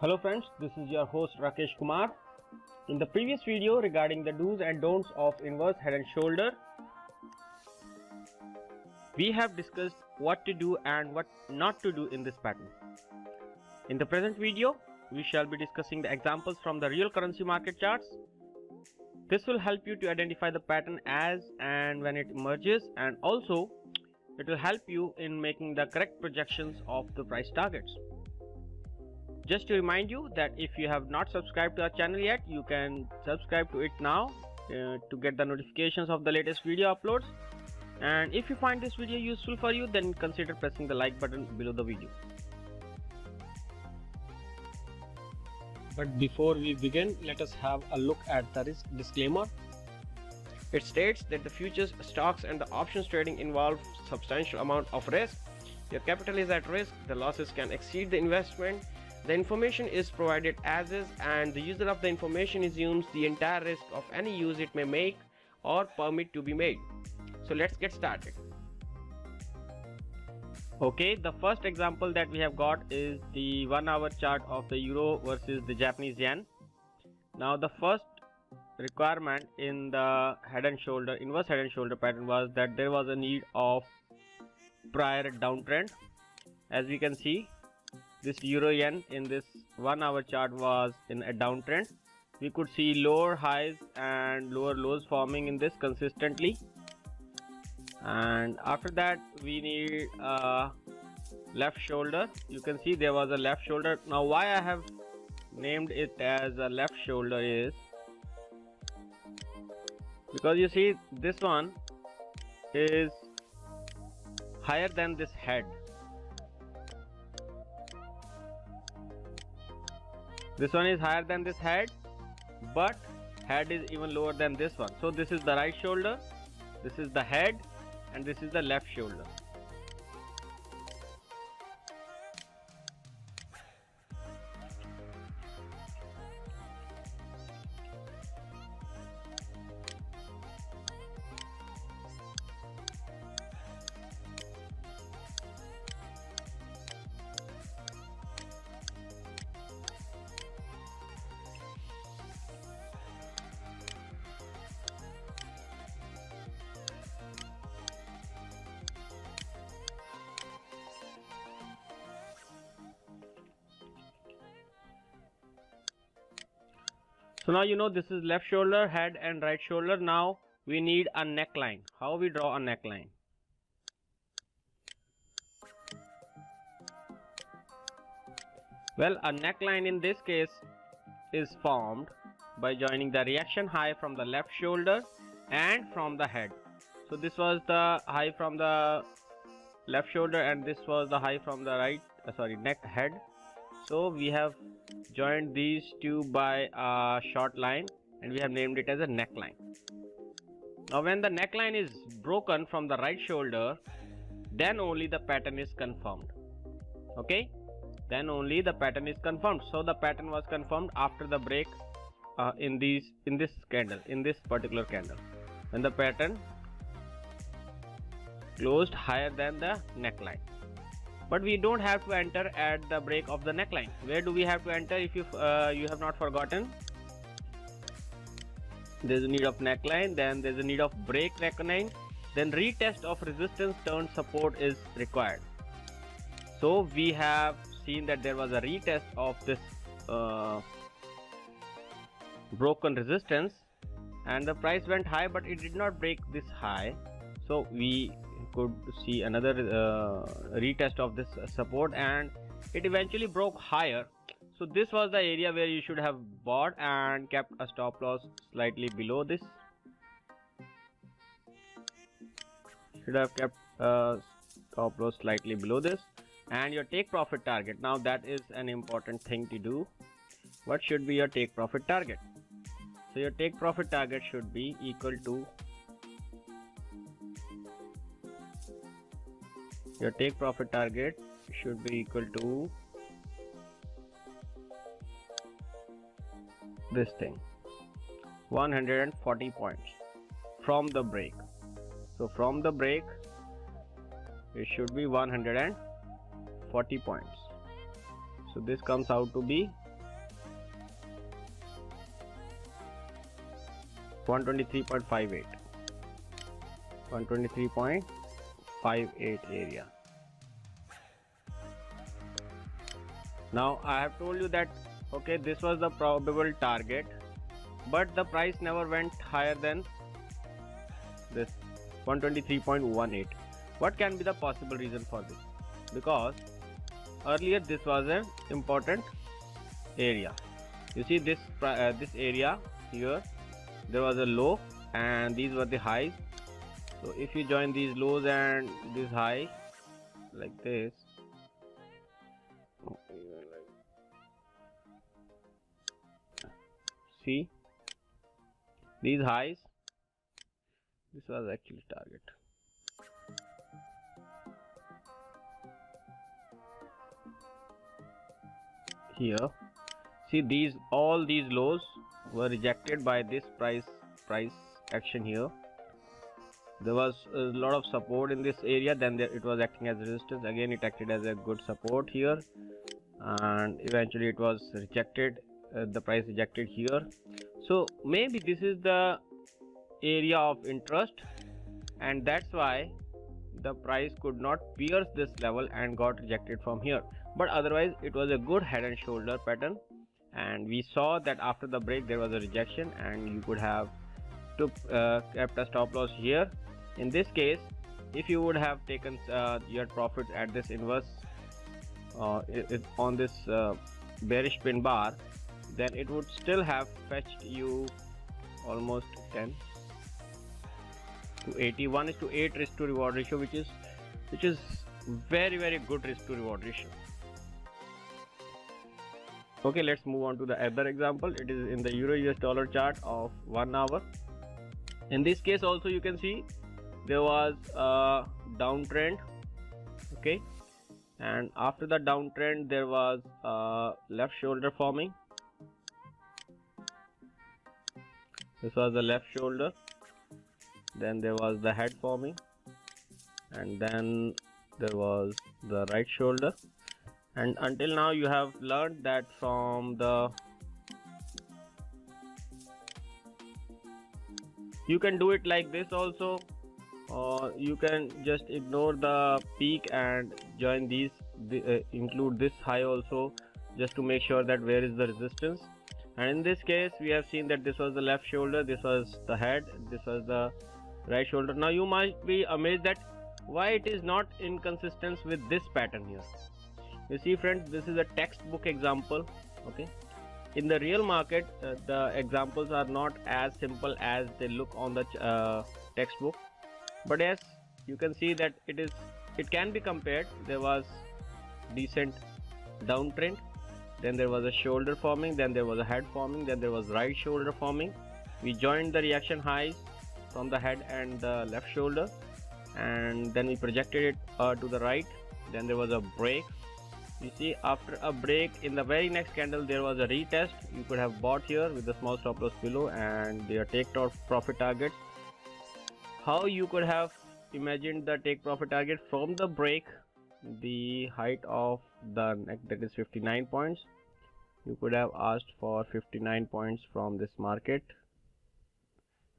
Hello friends, this is your host Rakesh Kumar. In the previous video regarding the do's and don'ts of inverse head and shoulder, we have discussed what to do and what not to do in this pattern. In the present video, we shall be discussing the examples from the real currency market charts. This will help you to identify the pattern as and when it emerges, and also it will help you in making the correct projections of the price targets. Just to remind you that if you have not subscribed to our channel yet, you can subscribe to it now to get the notifications of the latest video uploads. And if you find this video useful for you, then consider pressing the like button below the video. But before we begin, let us have a look at the risk disclaimer. It states that the futures, stocks and the options trading involve substantial amount of risk. Your capital is at risk, the losses can exceed the investment. The information is provided as is, and the user of the information assumes the entire risk of any use it may make or permit to be made. So let's get started. Okay, the first example that we have got is the 1 hour chart of the euro versus the Japanese yen. Now the first requirement in the head and shoulder, inverse head and shoulder pattern was that there was a need of prior downtrend. As we can see, this euro yen in this 1 hour chart was in a downtrend. We could see lower highs and lower lows forming in this consistently, and after that we need a left shoulder. You can see there was a left shoulder. Now why I have named it as a left shoulder is because you see this one is higher than this head. This one is higher than this head, but head is even lower than this one. So this is the right shoulder, this is the head, and this is the left shoulder. So now you know this is left shoulder, head and right shoulder. Now we need a neckline. How we draw a neckline? Well, a neckline in this case is formed by joining the reaction high from the left shoulder and from the head. So this was the high from the left shoulder and this was the high from the right head. So we have joined these two by a short line and we have named it as a neckline. Now when the neckline is broken from the right shoulder, then only the pattern is confirmed. Okay, then only the pattern is confirmed. So the pattern was confirmed after the break in this particular candle, when the pattern closed higher than the neckline. But we don't have to enter at the break of the neckline. Where do we have to enter? If you have not forgotten, there's a need of neckline, then there's a need of break neckline, then retest of resistance turn support is required. So we have seen that there was a retest of this broken resistance and the price went high, but it did not break this high. So we could see another retest of this support and it eventually broke higher. So this was the area where you should have bought and kept a stop loss slightly below this. Should have kept stop loss slightly below this, and your take profit target. Now that is an important thing to do. What should be your take profit target? So your take profit target should be equal to this thing, 140 points from the break. So from the break it should be 140 points. So this comes out to be 123.58 area. Now I have told you that okay, this was the probable target, but the price never went higher than this 123.18. What can be the possible reason for this? Because earlier this was an important area. You see this this area here, there was a low and these were the highs. So if you join these lows and this high like this, see these highs, this was actually target. Here, see these all these lows were rejected by this price action here. There was a lot of support in this area, then it was acting as resistance. Again it acted as a good support here, and eventually it was rejected, the price rejected here. So maybe this is the area of interest, and that's why the price could not pierce this level and got rejected from here. But otherwise it was a good head and shoulder pattern, and we saw that after the break there was a rejection and you could have kept a stop loss here. In this case, if you would have taken your profits at this inverse on this bearish pin bar, then it would still have fetched you almost 10 to 81:8 risk to reward ratio, which is very good risk to reward ratio. Okay, let's move on to the other example. It is in the euro US dollar chart of 1 hour. In this case also you can see there was a downtrend, okay, and after the downtrend there was a left shoulder forming. This was the left shoulder, then there was the head forming, and then there was the right shoulder. And until now you have learned that from the you can do it like this also, or you can just ignore the peak and join these, include this high also, just to make sure that where is the resistance. And in this case we have seen that this was the left shoulder, this was the head, this was the right shoulder. Now you might be amazed that why it is not in consistence with this pattern here. You see friends, this is a textbook example, okay. In the real market the examples are not as simple as they look on the textbook, but yes, you can see that it can be compared. There was decent downtrend, then there was a shoulder forming, then there was a head forming, then there was right shoulder forming. We joined the reaction highs from the head and the left shoulder, and then we projected it to the right. Then there was a break. You see, after a break in the very next candle there was a retest. You could have bought here with the small stop loss below and their take profit targets. How you could have imagined the take profit target from the break, the height of the neck, that is 59 points. You could have asked for 59 points from this market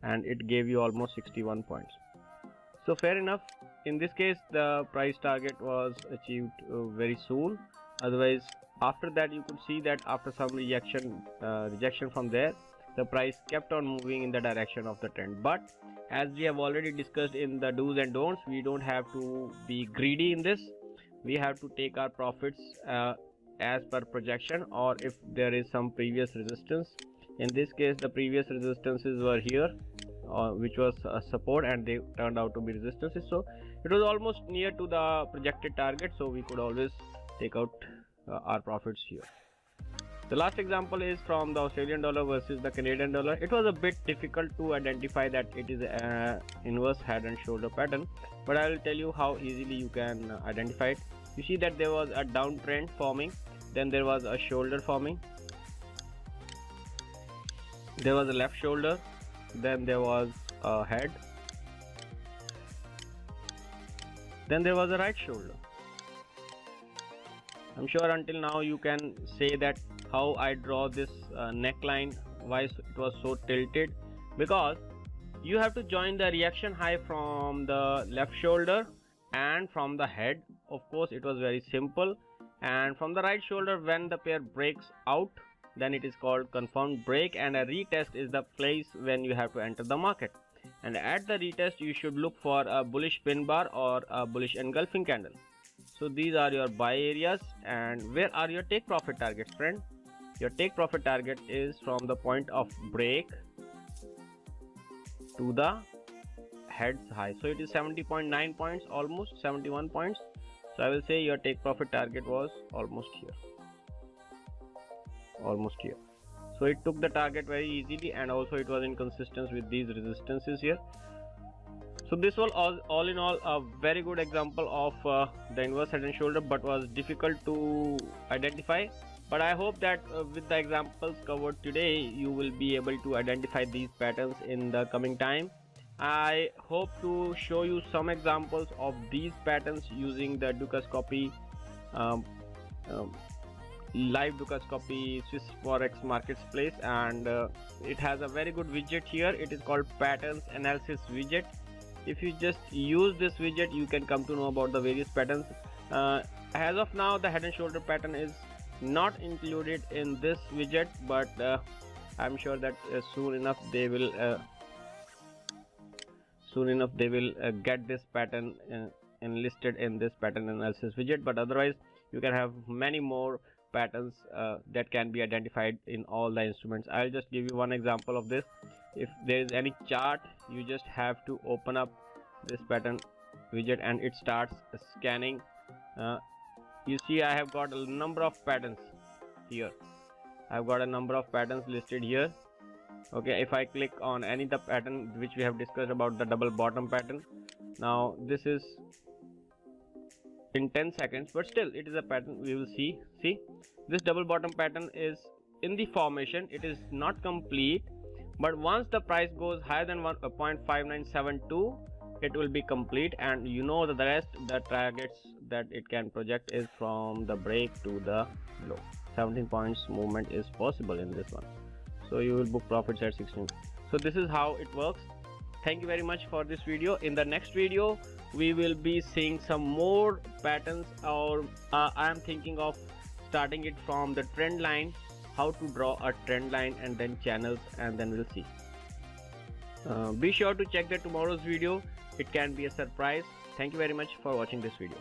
and it gave you almost 61 points. So fair enough. In this case the price target was achieved very soon. Otherwise after that you could see that after some rejection from there, the price kept on moving in the direction of the trend. But as we have already discussed in the do's and don'ts, we don't have to be greedy in this. We have to take our profits as per projection, or if there is some previous resistance. In this case the previous resistances were here, which was a support, and they turned out to be resistances. So it was almost near to the projected target, so we could always take out our profits here. The last example is from the Australian dollar versus the Canadian dollar. It was a bit difficult to identify that it is an inverse head and shoulder pattern, but I will tell you how easily you can identify it. You see that there was a downtrend forming, then there was a shoulder forming, there was a left shoulder, then there was a head, then there was a right shoulder. I'm sure until now you can say that how I draw this neckline, why it was so tilted. because you have to join the reaction high from the left shoulder and from the head. Of course, it was very simple. And from the right shoulder, when the pair breaks out, then it is called confirmed break, and a retest is the place when you have to enter the market. And at the retest, you should look for a bullish pin bar or a bullish engulfing candle. So these are your buy areas. And where are your take profit targets, friend? Your take profit target is from the point of break to the heads high. So it is 70.9 points, almost 71 points. So I will say your take profit target was almost here. So it took the target very easily, and also it was in consistence with these resistances here. So this was all in all a very good example of the inverse head and shoulder, but was difficult to identify. But I hope that with the examples covered today, you will be able to identify these patterns in the coming time. I hope to show you some examples of these patterns using the Dukascopy, live Dukascopy Swiss Forex Marketplace, and it has a very good widget here. It is called Patterns Analysis widget. If you just use this widget, you can come to know about the various patterns. As of now, the head and shoulder pattern is not included in this widget, but I'm sure that soon enough they will get this pattern enlisted in this pattern analysis widget. But otherwise, you can have many more patterns that can be identified in all the instruments. I'll just give you one example of this. If there is any chart, you just have to open up this pattern widget and it starts scanning. You see, I have got a number of patterns here. I've got a number of patterns listed here. Okay, if I click on any of the pattern which we have discussed about, the double bottom pattern, now this is in 10 seconds, but still it is a pattern. We will see this double bottom pattern is in the formation. It is not complete, but once the price goes higher than 1.5972, it will be complete. And you know that the rest, the targets that it can project is from the break to the low. 17 points movement is possible in this one, so you will book profits at 16. So this is how it works. Thank you very much for this video. In the next video, we will be seeing some more patterns, or I am thinking of starting it from the trend line, how to draw a trend line and then channels, and then we'll see. Be sure to check the tomorrow's video. It can be a surprise. Thank you very much for watching this video.